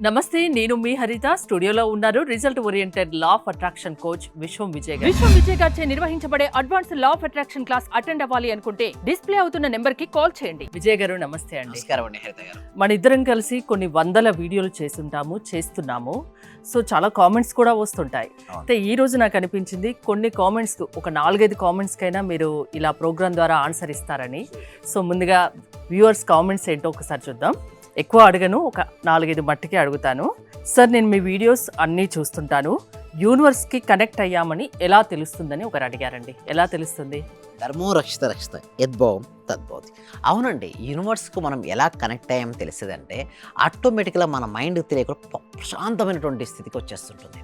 నమస్తే, నేను మీ హరిత. స్టూడియోలో ఉన్నారు result oriented law of attraction coach విశ్వం విజయ్ గారిచే నిర్వహించబడే advance law of attraction class attend అవ్వాలి అనుకుంటే డిస్ప్లే అవుతున్న నెంబర్ కి కాల్ చేయండి. విజయ్ గారు నమస్తే అండి. నమస్కారం అండి హరిత గారు. మన ఇద్దరం కలిసి కొన్ని వందల వీడియోలు చేస్తున్నాము. సో చాలా కామెంట్స్ కూడా వస్తుంటాయి. అయితే ఈ రోజు నాకు అనిపించింది కొన్ని కామెంట్స్, ఒక 4-5 కామెంట్స్ కైనా మీరు ఇలా ప్రోగ్రామ్ ద్వారా ఆన్సర్ ఇస్తారని. సో ముందుగా వ్యూవర్స్ కామెంట్స్ ఏంటో ఒకసారి చూద్దాం. ఎక్కువ అడగను, ఒక 4-5 మట్టికి అడుగుతాను. సార్, నేను మీ వీడియోస్ అన్నీ చూస్తుంటాను. యూనివర్స్కి కనెక్ట్ అయ్యామని ఎలా తెలుస్తుందని ఒకరు అడిగారండి. ఎలా తెలుస్తుంది? ధర్మో రక్షిత రక్షిత యద్భవం తద్భవతి. అవునండి, యూనివర్స్కు మనం ఎలా కనెక్ట్ అయ్యామో తెలిసేదంటే ఆటోమేటిక్గా మన మైండ్ తెలియకుండా ప్రశాంతమైనటువంటి స్థితికి వచ్చేస్తుంటుంది.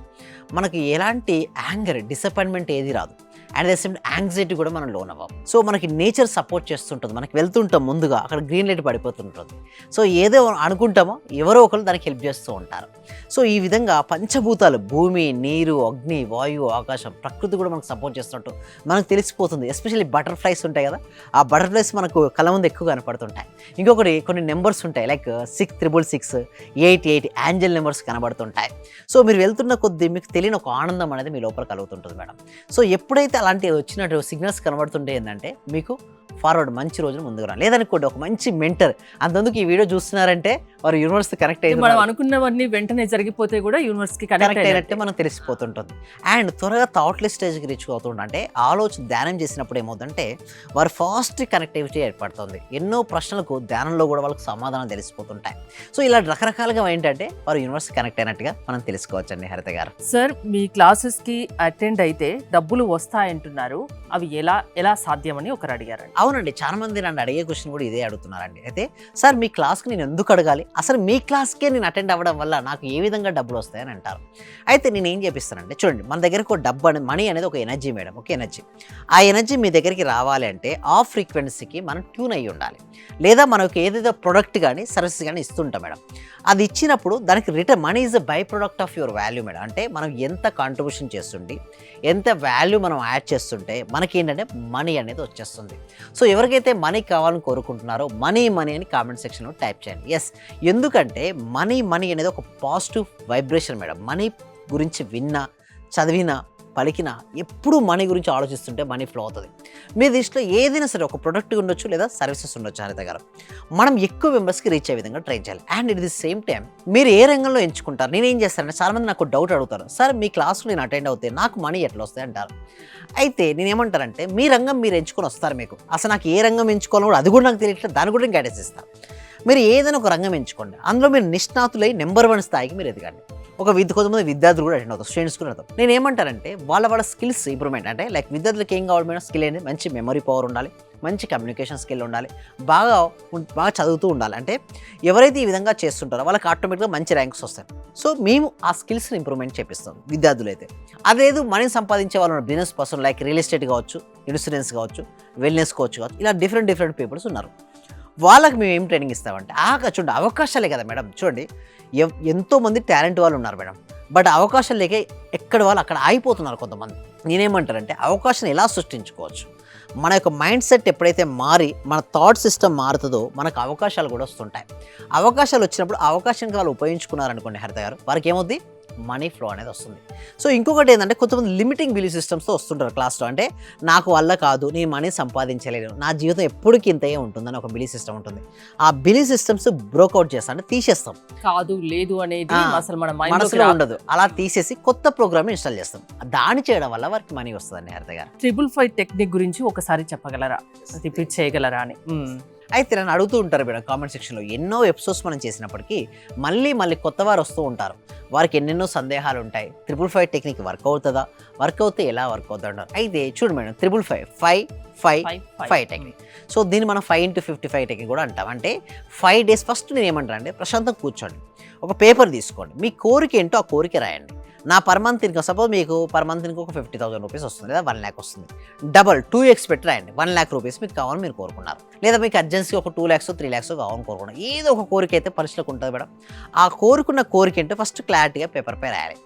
మనకి ఎలాంటి యాంగర్, డిసప్పాయింట్మెంట్ ఏది రాదు. అండ్ ద సేమ్ యాంగ్జైటీ కూడా మనం లోన్ అవ్వం. సో మనకి నేచర్ సపోర్ట్ చేస్తుంటుంది. మనకి వెళ్తుంటాం, ముందుగా అక్కడ గ్రీన్ లైట్ పడిపోతుంటుంది. సో ఏదో అనుకుంటామో ఎవరో ఒకరు దానికి హెల్ప్ చేస్తూ ఉంటారు. సో ఈ విధంగా పంచభూతాలు, భూమి, నీరు, అగ్ని, వాయువు, ఆకాశం, ప్రకృతి కూడా మనకు సపోర్ట్ చేస్తున్నట్టు మనకు తెలిసిపోతుంది. ఎస్పెషల్లీ బటర్ఫ్లైస్ ఉంటాయి కదా, ఆ బటర్ఫ్లైస్ మనకు కళ్ళ ముందు ఎక్కువ కనపడుతుంటాయి. ఇంకొకటి కొన్ని నెంబర్స్ ఉంటాయి, లైక్ 666, 88 యాంజల్ నెంబర్స్ కనబడుతుంటాయి. సో మీరు వెళ్తున్న కొద్దీ మీకు తెలియని ఒక ఆనందం అనేది మీ లోపల కలుగుతుంటుంది మేడం. సో ఎప్పుడైతే అలాంటి వచ్చినట్టు సిగ్నల్స్ కనబడుతుంటే ఏంటంటే మీకు ఫార్వర్డ్ మంచి రోజులు ముందుకు రా. లేదనుకోండి ఒక మంచి మెంటర్, అంతెందుకు ఈ వీడియో చూస్తున్నారంటే వారు యూనివర్స్ కనెక్ట్ అయ్యి మనం అనుకున్నవన్నీ వెంటనే జరిగిపోతే కూడా యూనివర్స్ కి కనెక్ట్ అయినట్టే మనకు తెలిసిపోతుంటుంది. అండ్ త్వరగా థాట్లెస్ స్టేజ్కి రీచ్ అవుతుండే, అంటే ఆలోచన ధ్యానం చేసినప్పుడు ఏమవుతుందంటే వారు ఫాస్ట్ కనెక్టివిటీ ఏర్పడుతుంది. ఎన్నో ప్రశ్నలకు ధ్యానంలో కూడా వాళ్ళకి సమాధానం తెలిసిపోతుంటాయి. సో ఇలా రకరకాలుగా ఏంటంటే వారు యూనివర్స్ కనెక్ట్ అయినట్టుగా మనం తెలుసుకోవచ్చండి హరిత గారు. సార్, మీ క్లాసెస్ కి అటెండ్ అయితే డబ్బులు వస్తాయంటున్నారు, అవి ఎలా సాధ్యమని ఒకరు అడిగారండి. అవునండి, చాలా మంది నన్ను అడిగే క్వశ్చన్ కూడా ఇదే అడుగుతున్నారండి. అయితే సార్, మీ క్లాస్కి నేను ఎందుకు అడగాలి, అసలు మీ క్లాస్కే నేను అటెండ్ అవ్వడం వల్ల నాకు ఏ విధంగా డబ్బులు వస్తాయని అంటారు. అయితే నేను ఏం చేపిస్తానంటే, చూడండి, మన దగ్గరకు ఒక డబ్బు అనేది, మనీ అనేది ఒక ఎనర్జీ మేడం, ఒక ఎనర్జీ. ఆ ఎనర్జీ మీ దగ్గరికి రావాలి అంటే ఆ ఫ్రీక్వెన్సీకి మనం ట్యూన్ అయ్యి ఉండాలి. లేదా మనకు ఏదైతే ప్రొడక్ట్ కానీ సర్వీస్ కానీ ఇస్తుంటాం మేడం, అది ఇచ్చినప్పుడు దానికి return money is a by product of your value madam. అంటే మనం ఎంత కాంట్రిబ్యూషన్ చేస్తుంటే, ఎంత వాల్యూ మనం యాడ్ చేస్తుంటే మనకి ఏంటంటే మనీ అనేది వచ్చేస్తుంది. సో ఎవరికైతే మనీ కావాలని కోరుకుంటున్నారో మనీ అని కామెంట్ సెక్షన్లో టైప్ చేయండి. ఎస్, ఎందుకంటే మనీ అనేది ఒక పాజిటివ్ వైబ్రేషన్ మేడం. మనీ గురించి విన్నా, చదివినా, పలికినా ఎప్పుడు మనీ గురించి ఆలోచిస్తుంటే మనీ ఫ్లో అవుతుంది. మీ దృష్టిలో ఏదైనా సరే ఒక ప్రొడక్ట్ ఉండొచ్చు, లేదా సర్వీసెస్ ఉండొచ్చు హరిత గారు, మనం ఎక్కువ మెంబర్స్కి రీచ్ అయ్యే విధంగా ట్రై చేయాలి. And it the same time మీరు ఏ రంగంలో ఎంచుకుంటారు. నేను ఏం చేస్తానంటే, చాలామంది నాకు డౌట్ అడుగుతారు, సార్ మీ క్లాస్లో నేను అటెండ్ అవుతే నాకు మనీ ఎట్లా వస్తాయి అంటారు. అయితే నేనేమంటానంటే, మీ రంగం మీరు ఎంచుకొని వస్తారు. మీకు అసలు నాకు ఏ రంగం ఎంచుకోవాలో కూడా అది కూడా నాకు తెలియట్లేదు, దాని కూడా నేను గైడెన్స్ ఇస్తాను. మీరు ఏదైనా ఒక రంగం ఎంచుకోండి, అందులో మీరు నిష్ణాతులై నెంబర్ 1 స్థాయికి మీరు ఎదగండి. కొంతమంది విద్యార్థులు కూడా అటెండ్ అవుతారు, స్టూడెంట్స్ కూడా అవుతారు. నేను ఏమంటానంటే, వాళ్ళ స్కిల్స్ ఇంప్రూవ్మెంట్, అంటే లైక్ విద్యార్థులకు ఏం కావాలి మేడం, స్కిల్ అనేది మంచి మెమరీ పవర్ ఉండాలి, మంచి కమ్యూనికేషన్ స్కిల్ ఉండాలి, బాగా చదువుతూ ఉండాలి. అంటే ఎవరైతే ఈ విధంగా చేస్తుంటారో వాళ్ళకి ఆటోమేటిక్గా మంచి ర్యాంక్స్ వస్తాయి. సో మేము ఆ స్కిల్స్ని ఇంప్రూవ్మెంట్ చేపిస్తాం విద్యార్థులు అయితే. అదేదో మనీ సంపాదించే వాళ్ళు business person, like real estate కావచ్చు, ఇన్సూరెన్స్ కావచ్చు, వెల్నెస్ కావచ్చు, ఇలా డిఫరెంట్ పీపుల్స్ ఉన్నారు. వాళ్ళకి మేము ఏం ట్రైనింగ్ ఇస్తామంటే, చూడండి అవకాశాలే కదా మేడం. చూడండి, ఎంతోమంది టాలెంట్ వాళ్ళు ఉన్నారు మేడం, బట్ అవకాశాలు లేక ఎక్కడ వాళ్ళు అక్కడ ఆగిపోతున్నారు కొంతమంది. నేనేమంటారంటే, అవకాశాన్ని ఎలా సృష్టించుకోవచ్చు, మన యొక్క మైండ్ సెట్ ఎప్పుడైతే మారి మన థాట్ సిస్టమ్ మారుతుందో మనకు అవకాశాలు కూడా వస్తుంటాయి. అవకాశాలు వచ్చినప్పుడు అవకాశానికి వాళ్ళు ఉపయోగించుకున్నారనుకోండి హరిత గారు, వారికి ఏమవుద్ది, మనీ ఫ్లో అనేది వస్తుంది. సో ఇంకొకటి ఏంటంటే, కొంతమంది లిమిటింగ్ బిలీఫ్ సిస్టమ్స్తో వస్తుంటారు క్లాస్లో. అంటే నాకు వల్ల కాదు, నేను మనీ సంపాదించలేను, నా జీవితం ఎప్పటికీ ఇంతయే ఉంటుందని ఒక బిలీఫ్ సిస్టమ్ ఉంటుంది. ఆ బిలీఫ్ సిస్టమ్స్ బ్రోక్అవుట్ చేస్తాం, అంటే తీసేస్తాం. కాదు లేదు అనేది అసలు మన మనసులో ఉండదు. అలా తీసేసి కొత్త ప్రోగ్రామ్ ఇన్స్టాల్ చేస్తాం. దాన్ని చేయడం వల్ల వారికి మనీ వస్తుందండి హరిత గారు. 555 టెక్నిక్ గురించి ఒకసారి చెప్పగలరా, రిపీట్ చేయగలరా అని. అయితే నన్ను అడుగుతూ ఉంటారు మేడం కామెంట్ సెక్షన్లో. ఎన్నో ఎపిసోడ్స్ మనం చేసినప్పటికీ మళ్ళీ కొత్త వారు వస్తూ ఉంటారు. వారికి ఎన్నెన్నో సందేహాలు ఉంటాయి. 555 టెక్నిక్ వర్క్ అవుతుందా, వర్క్ అవుతే ఎలా వర్క్ అవుతుంది అంటారు. అయితే చూడు మేడం, 555 టెక్నిక్. సో దీన్ని మనం 5 into 55 టెక్నిక్ కూడా అంటాం. అంటే 5 days ఫస్ట్ నేను ఏమంటాను అంటే, ప్రశాంతంగా కూర్చోండి, ఒక పేపర్ తీసుకోండి, మీ కోరిక ఏంటో ఆ కోరిక రాయండి. నా పర్ మంత్ ఇన్కమ్, సపోజ్ మీకు పర్ మంత్ ఇన్కమ్ ఒక 50,000 రూపీస్ వస్తుంది, లేదా 1 lakh వస్తుంది. డబల్ 2x పెట్టి రాయండి. 1 lakh రూపీస్ మీకు కావాలని మీరు కోరుకున్నారు, లేదా మీకు అర్జెన్సీ ఒక 2 lakhs 3 lakhs కావాలని కోరుకున్నారు. ఏదో ఒక కోరిక అయితే పరిస్థితిలోకి ఉంటుంది మేడం. ఆ కోరుకున్న కోరిక ఏంటో ఫస్ట్ క్లారిటీగా పేపర్ పై రాయాలి.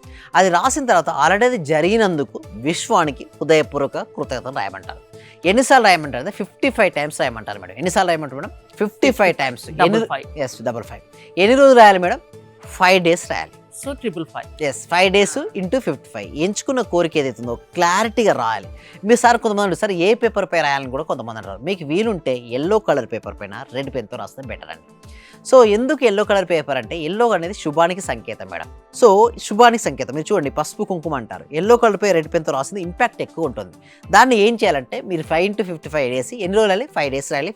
అది రాసిన తర్వాత ఆల్రెడీ అది జరిగినందుకు విశ్వానికి హృదయపూర్వక కృతజ్ఞతలు రాయమంటారు. ఎన్నిసార్లు రాయమంటారు అంటే 55 times రాయమంటారు మేడం. ఎన్నిసార్లు రాయమంటారు మేడం? 55 times. 55. ఎన్ని రోజులు రాయాలి మేడం? 5 డేస్ రాయాలి. సో 555. ఎస్ 5 డేస్ ఇంటూ 55 ఎంచుకున్న కోరిక ఏదైతుందో క్లారిటీగా రాయాలి. మీరు సార్ కొంతమంది అంటారు సార్ ఏ పేపర్ పై రాయాలని కూడా కొంతమంది అంటారు. మీకు వీలుంటే ఎల్లో కలర్ పేపర్ పైన రెడ్ పెన్తో రాస్తే బెటర్ అండి. సో ఎందుకు ఎల్లో కలర్ పేపర్ అంటే ఎల్లో అనేది శుభానికి సంకేతం మేడం. సో శుభానికి సంకేతం మీరు చూడండి పసుపు కుంకుమ అంటారు. ఎల్లో కలర్ పై రెడ్ పెన్తో రాసింది ఇంపాక్ట్ ఎక్కువ ఉంటుంది. దాన్ని ఏం చేయాలంటే మీరు 5 ఇంటూ 55 వేసి ఎన్ని రోజులు రాయాలి 5 డేస్ రాయాలి.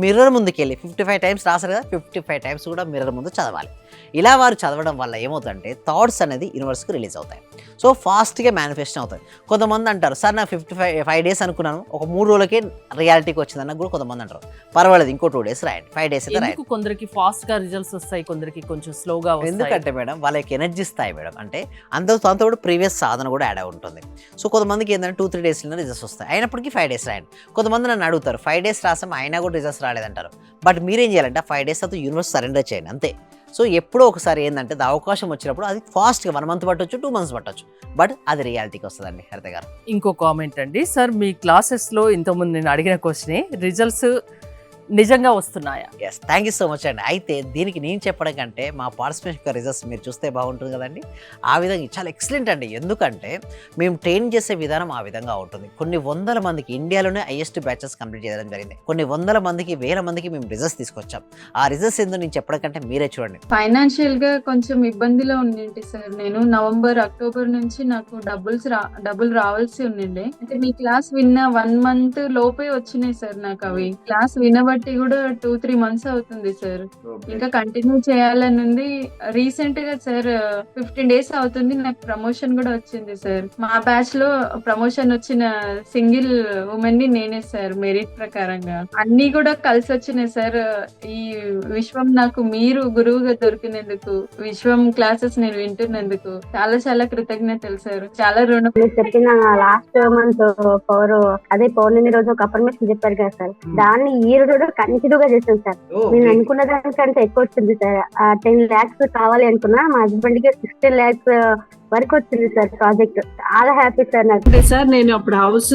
మిర్రర్ ముందుకు వెళ్ళి 55 టైమ్స్ రాసారు కదా 55 టైమ్స్ కూడా మిర్రర్ ముందు చదవాలి. ఇలా వారు చదవడం వల్ల ఏమవుతుందంటే థాట్స్ అనేది యూనివర్స్కి రిలీజ్ అవుతాయి. సో ఫాస్ట్గా మేనిఫెస్టేషన్ అవుతాయి. కొంతమంది అంటారు సార్ నా 5 డేస్ అనుకున్నాను ఒక 3 రోజులకే రియాలిటీకి వచ్చిందన్న కూడా కొంతమంది అంటారు. పర్వాలేదు ఇంకో 2 డేస్ రాయండి 5 డేస్ అయితే రాయండి. కొందరికి ఫాస్ట్ గా రిజల్ట్స్ వస్తాయి, కొందరికి కొంచెం స్లోగా వస్తాయి. ఎందుకంటే మేడం వాళ్ళకి ఎనర్జీ స్థాయి మేడం అంటే దాంతో కూడా ప్రీవియస్ సాధన కూడా యాడ్ అయి ఉంటుంది. సో కొంతమందికి ఏంటంటే 2-3 డేస్లో రిజల్ట్స్ వస్తాయి. అయినప్పటికీ 5 డేస్ రాయండి. కొంతమంది నన్ను అడుగుతారు 5 డేస్ రాసాం అయినా కూడా రిజల్ట్స్ రాలేదంటారు. బట్ మీరేం చేయాలంటే 5 డేస్ తర్వాత యూనివర్స్ సరెండర్ చేయండి అంతే. సో ఎప్పుడో ఒకసారి ఏంటంటే అవకాశం వచ్చినప్పుడు అది ఫాస్ట్గా 1 మంత్ పట్టొచ్చు 2 మంత్స్ పట్టొచ్చు, బట్ అది రియాలిటీకి వస్తుందండి హరిత గారు. ఇంకో కామెంట్ అండి, సార్ మీ క్లాసెస్లో ఇంతకుముందు నేను అడిగిన క్వశ్చనే రిజల్ట్స్ నిజంగా వస్తున్నాయా? Yes thank you so much అండి. అయితే దీనికి నేను చెప్పడం కంటే మా పార్టిసిపేషన్ యొక్క రిజల్ట్స్ మీరు చూస్తే బాగుంటుంది కదండి. ఆ విధంగా చాలా ఎక్సలెంట్ అండి. ఎందుకంటే మేము ట్రైన్ చేసే విధానం ఆ విధంగా ఉంటుంది. కొన్ని వందల మందికి ఇండియాలోనే హైయెస్ట్ బ్యాచెస్ కంప్లీట్ చేయడం జరిగింది. కొన్ని వందల మందికి వేల మందికి మేము రిజల్ట్స్ తీసుకొచ్చాం. ఆ రిజల్ట్స్ ఏందో నేను చెప్పడం కంటే మీరే చూడండి. ఫైనాన్షియల్ గా కొంచెం ఇబ్బందిలో ఉండింటి సార్. నేను నవంబర్ అక్టోబర్ నుంచి నాకు డబ్బులు రావాల్సి ఉండిండే. అంటే మీ క్లాస్ విన్న 1 మంత్ లోపే వచ్చినాయి సార్ నాకు అవి. క్లాస్ వినబట్టి కూడా 2-3 మంత్స్ అవుతుంది సార్. ఇంకా కంటిన్యూ చేయాలని ఉంది. రీసెంట్ గా సార్ 15 డేస్ అవుతుంది నాకు ప్రమోషన్ కూడా వచ్చింది సార్. మా బ్యాచ్ లో ప్రమోషన్ వచ్చిన సింగిల్ ఉమెన్ ని నేనే సార్. మెరిట్ ప్రకారంగా అన్ని కూడా కలిసి వచ్చినాయి సార్. ఈ విశ్వం నాకు మీరు గురువుగా దొరికినందుకు, విశ్వం క్లాసెస్ నేను వింటున్నందుకు చాలా చాలా కృతజ్ఞతలు సార్. చాలా రుణం. మీరు చెప్పిన లాస్ట్ మంత్ పౌర్ణమి రోజు ఒక అఫర్మేషన్ చెప్పారు కదా సార్, దాన్ని ఈ రోజు కంటిన్యూ గా చేసాను సార్. నేను అనుకున్న దానికంటే ఎక్కువ వచ్చింది సార్. 10 lakhs కావాలి అనుకున్నా, మా హస్బెండ్ కి 16 lakhs వరకు వచ్చింది సార్ ప్రాజెక్ట్. చాలా హ్యాపీ సార్ నాకు. అంటే సార్ నేను అప్పుడు హౌస్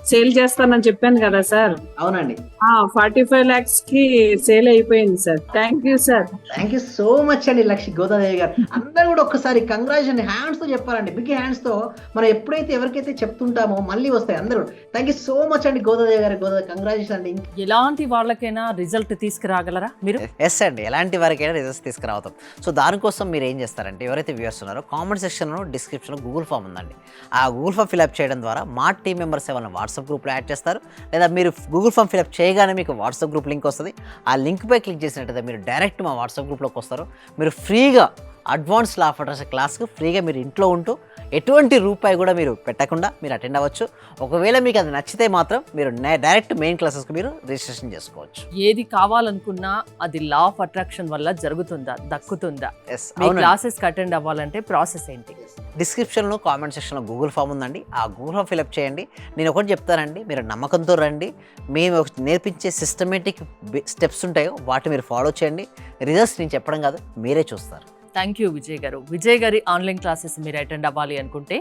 సేల్ చేస్తానని చెప్పాను కదా సార్. అవునండి 45 lakhs కి సేల్ అయిపోయింది sir. Thank you sir. Thank you so much అండి లక్ష్మి గోదాదేవి గారు. అందరూ కూడా ఒక్కసారి కంగ్రాచులేషన్ హ్యాండ్స్ తో చెప్పారండి. బిగ్ హ్యాండ్స్ తో మనం ఎప్పుడైతే ఎవరికైతే చెప్తుంటామో మళ్ళీ వస్తాయి అందరూ. థ్యాంక్ యూ సో మచ్ అండి గోదాదేవి గారు. కంగ్రాచులేషన్ అండి. ఎలాంటి వాళ్ళకైనా రిజల్ట్ తీసుకురాగలరా మీరు? ఎస్ అండి ఎలాంటి వారికైనా రిజల్ట్స్ తీసుకురావతాం. సో దానికోసం మీరు ఏం చేస్తారంటే ఎవరైతే వ్యూవర్స్ ఉన్నారో కామెంట్ సెక్షన్ డిస్క్రిప్షన్లో గూగుల్ ఫామ్ ఉందండి. ఆ గూగుల్ ఫామ్ ఫిల్అప్ చేయడం ద్వారా మా టీం మెంబర్స్ ఏమైనా వాట్సాప్ గ్రూప్లో యాడ్ చేస్తారు. లేదా మీరు గూగుల్ ఫామ్ ఫిల్అప్ చేయగానే మీకు వాట్సాప్ గ్రూప్ లింక్ వస్తుంది. ఆ లింక్పై క్లిక్ చేసినట్టయితే మీరు డైరెక్ట్ మా వాట్సాప్ గ్రూప్లోకి వస్తారు. మీరు ఫ్రీగా అడ్వాన్స్ లా ఆఫ్ అట్రాక్షన్ క్లాస్కి ఫ్రీగా మీరు ఇంట్లో ఉంటూ ఎటువంటి రూపాయి కూడా మీరు పెట్టకుండా మీరు అటెండ్ అవ్వచ్చు. ఒకవేళ మీకు అది నచ్చితే మాత్రం మీరు డైరెక్ట్ మెయిన్ క్లాసెస్కి మీరు రిజిస్ట్రేషన్ చేసుకోవచ్చు. ఏది కావాలనుకున్నా అది లా ఆఫ్ అట్రాక్షన్ వల్ల జరుగుతుందా, దక్కుతుందా? ఎస్ మీ క్లాసెస్కి అటెండ్ అవ్వాలంటే ప్రాసెస్ ఏంటి? డిస్క్రిప్షన్లో కామెంట్ సెక్షన్లో గూగుల్ ఫామ్ ఉందండి. ఆ గూగుల్ ఫామ్ ఫిల్అప్ చేయండి. నేను ఒకటి చెప్తానండి, మీరు నమ్మకంతో రండి. మేము నేర్పించే సిస్టమేటిక్ స్టెప్స్ ఉంటాయో వాటి మీరు ఫాలో చేయండి. రిజల్ట్స్ నేను చెప్పడం కాదు మీరే చూస్తారు. థ్యాంక్ యూ విజయ్ గారు. విజయ్ గారి ఆన్లైన్ క్లాసెస్ మీరు అటెండ్ అవ్వాలి అనుకుంటే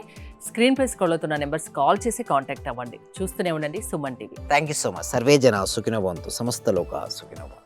స్క్రీన్ పై స్క్రోల్ అవుతున్న నెంబర్స్ కాల్ చేసి కాంటాక్ట్ అవ్వండి. చూస్తూనే ఉండండి Suman TV. Thank you so much. Survey జన సుఖినో భవంతు, సమస్త లోకా సుఖినో భవంతు.